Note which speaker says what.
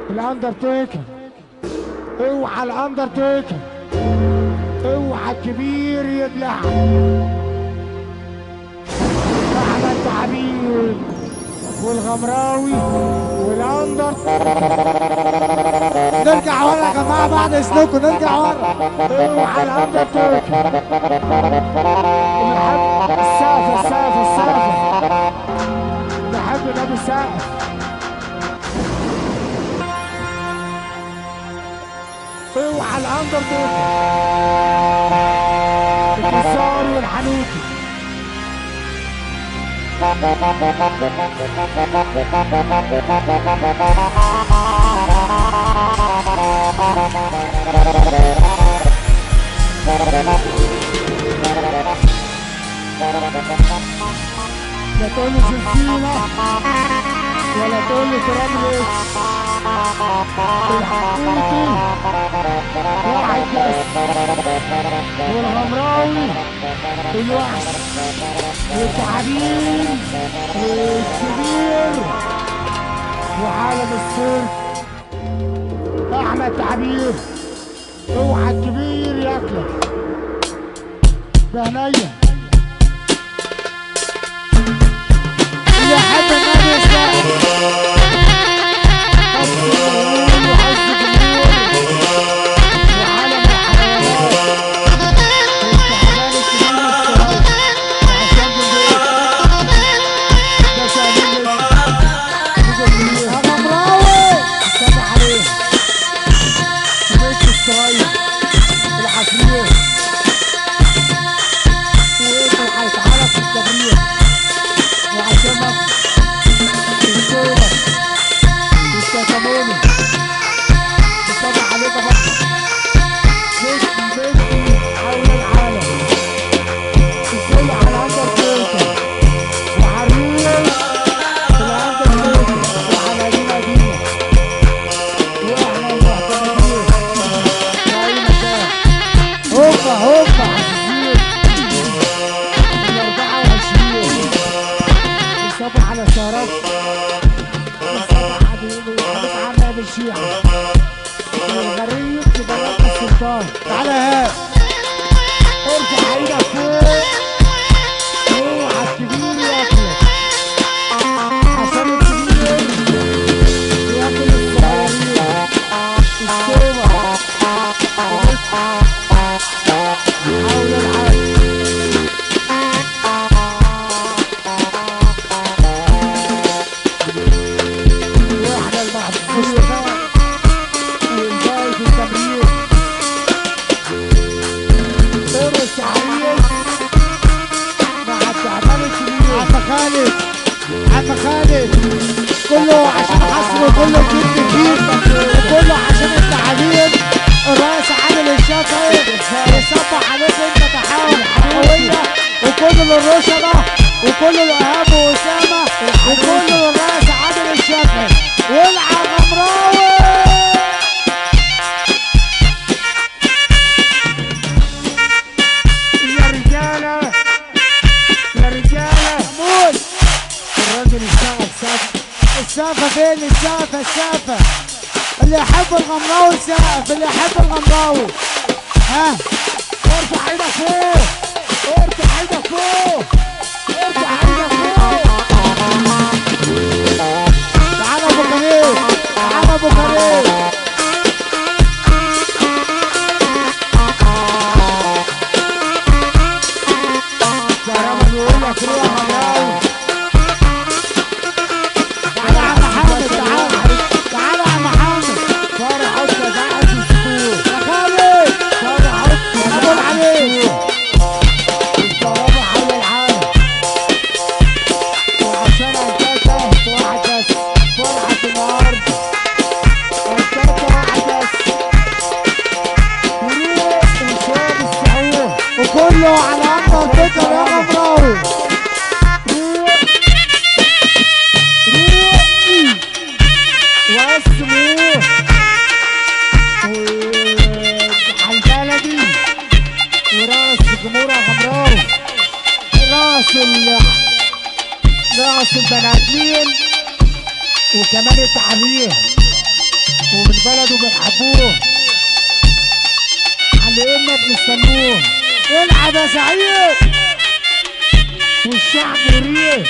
Speaker 1: الاندرتيكر، اوعى الاندرتيكر، اوعى الكبير يبلع. احمد تعبير والغمراوي والاندر.
Speaker 2: نرجع ورا يا جماعه بعد اذنكم، نرجع ورا.
Speaker 1: اوعى الاندرتيكر. السقف السقف السقف، نحب نادي السقف. اوعى الاندرتيكر، الكسار والحنوتي. لا تقول لي سلسلة ولا تقول لي ترابل الحنوتي واحد بس، والغمراوي الوحش والتعبين والكبير وعالم السيرك احمد تعبير. اوعى الكبير ياكلك بهنية. اللي يحب النادي يسمع تعالى هات ارفع ايدك فوق. اوعى الكبير ياكلك عشان الكبير ياكل الصغيرين. السوبر حول العالم. واحدة المحبوبة والباقي في التمرين. عم خالد كله عشان حصر وكله جد جديد وكله عشان التعليم. الرئيس عادل الشافعي يصبح عليك انت تحاول قوية، وكله للرشدة وكله لإيهاب وأسامة وكله للرئيس عادل الشافعي والعب غمراوي. يا رجالة يا رجالة مول الراجل السقف فين؟ السقف اللي يحب الغمراوي السقف، اللي يحب الغمراوي ها ارفع ايدك فوق، ارفع ايدك فوق، ارفع ايدك فوق. تعالى ابو كريم، تعالى ابو كريم. كرامة بيقول لك روح يا غمراوي. كله على منطقة يا غمراوي.
Speaker 2: واسمه عالبلدي وراس جمهور غمراوي، راس البني ادمين وكمان التعليم، ومن بلده بنحبوه علمنا بنستنوه.
Speaker 1: العب يا سعيد.
Speaker 2: والشعب يريه